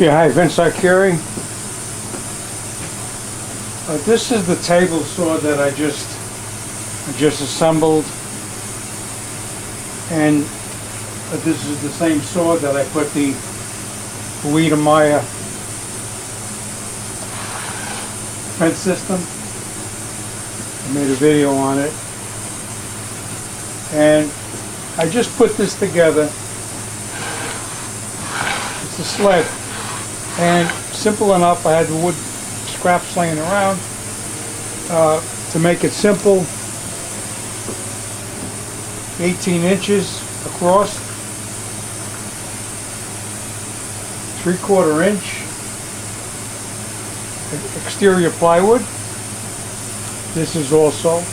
Yeah, hi, Vince Arcuri. This is the table saw that I just assembled, and this is the same saw that I put the Weedemeyer fence system. I made a video on it, and I just put this together. It's a sled, and simple enough. I had the wood scraps laying around to make it simple. 18 inches across, 3/4 inch exterior plywood. This is also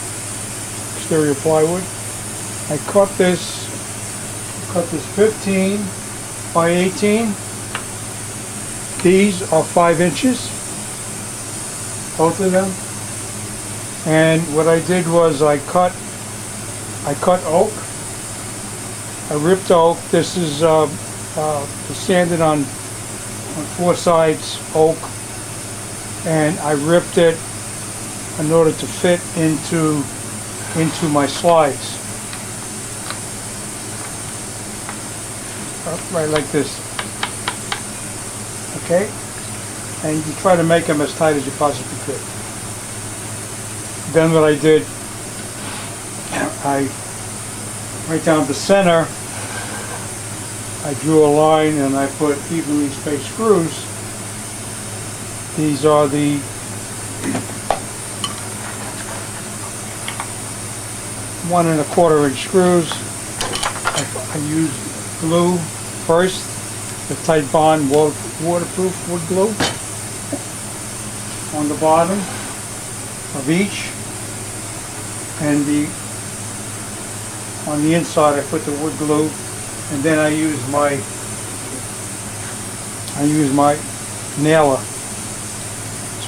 exterior plywood. I cut this 15 by 18. These are 5 inches, both of them. And what I did was I cut oak. I ripped oak. This is sanded on 4 sides oak, and I ripped it in order to fit into my slides. Right like this. Okay? And you try to make them as tight as you possibly could. Then what I did, right down the center, I drew a line and I put evenly spaced screws. These are the one and a quarter inch screws. I used glue first, the Tight Bond waterproof wood glue on the bottom of each, and on the inside I put the wood glue, and then I use my nailer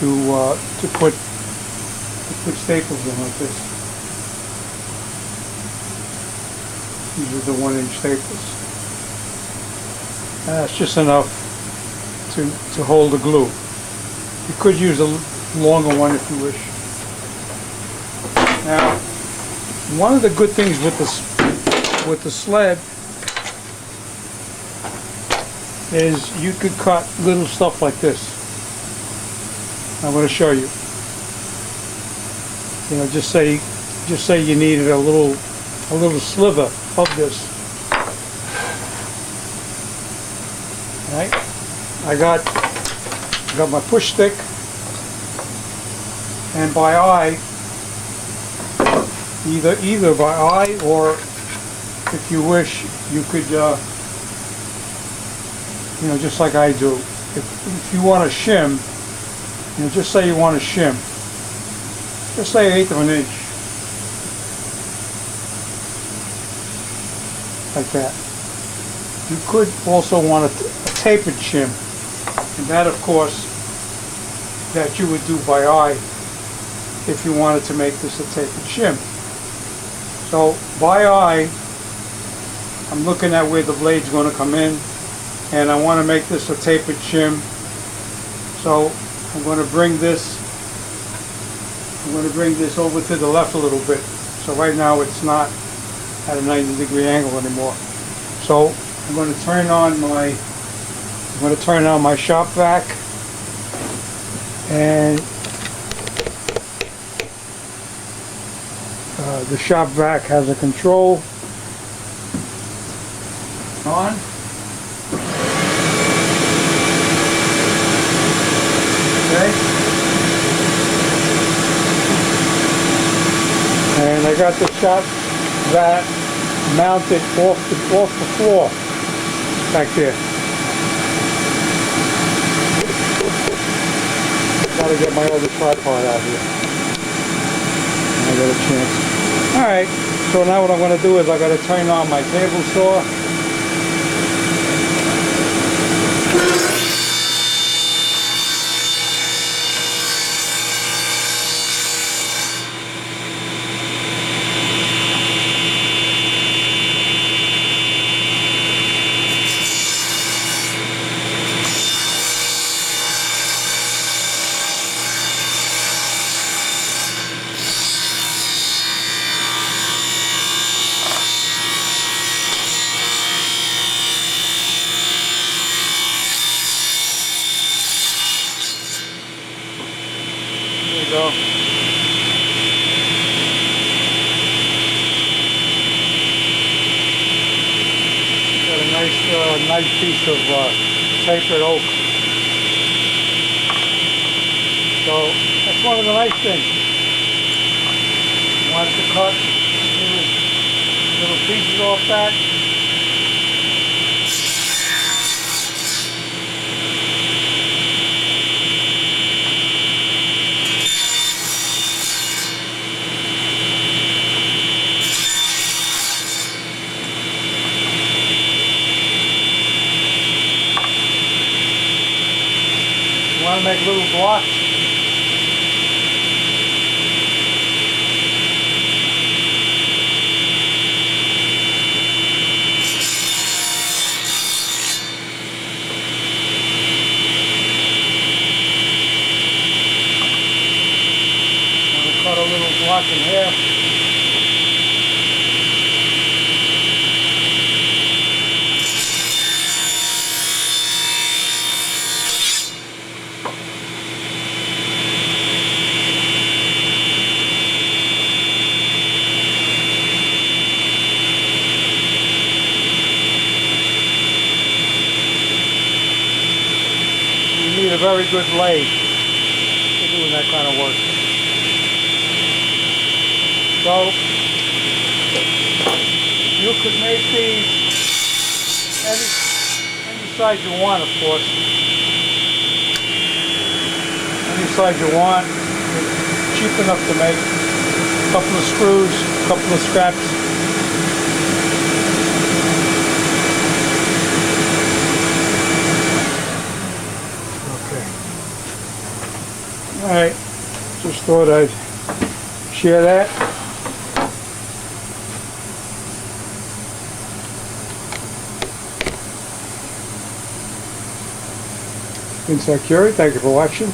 to put staples in like this. These are the 1 inch staples. That's just enough to hold the glue. You could use a longer one if you wish. Now, one of the good things with the sled is you could cut little stuff like this. I'm going to show you. You know, just say you needed a little sliver of this. All right? I got my push stick, and by eye, either by eye, or if you wish, you could you know, just like I do. If you want to shim, you know, just say you want to shim. Just say 1/8 of an inch. Like that. You could also want a tapered shim. And that, of course, that you would do by eye if you wanted to make this a tapered shim. So, by eye, I'm looking at where the blade's going to come in, and I want to make this a tapered shim. So I'm going to bring this over to the left a little bit. So right now it's not at a 90-degree angle anymore. So I'm going to turn on my shop vac, and the shop vac has a control on. Okay. And I got the shop vac mounted off the floor back there. Gotta get my other tripod out here. I got a chance. Alright, so now what I'm going to do is I got to turn on my table saw. go. Got a nice piece of tapered oak. So that's one of the nice things. Want to cut little pieces off that. You want to make little blocks. Cut a little block in half. You need a very good lathe for doing that kind of work. So, you could make these any size you want, of course. Any size you want. It's cheap enough to make. A couple of screws, a couple of straps. Okay. Alright, just thought I'd share that. Inside Curie, thank you for watching.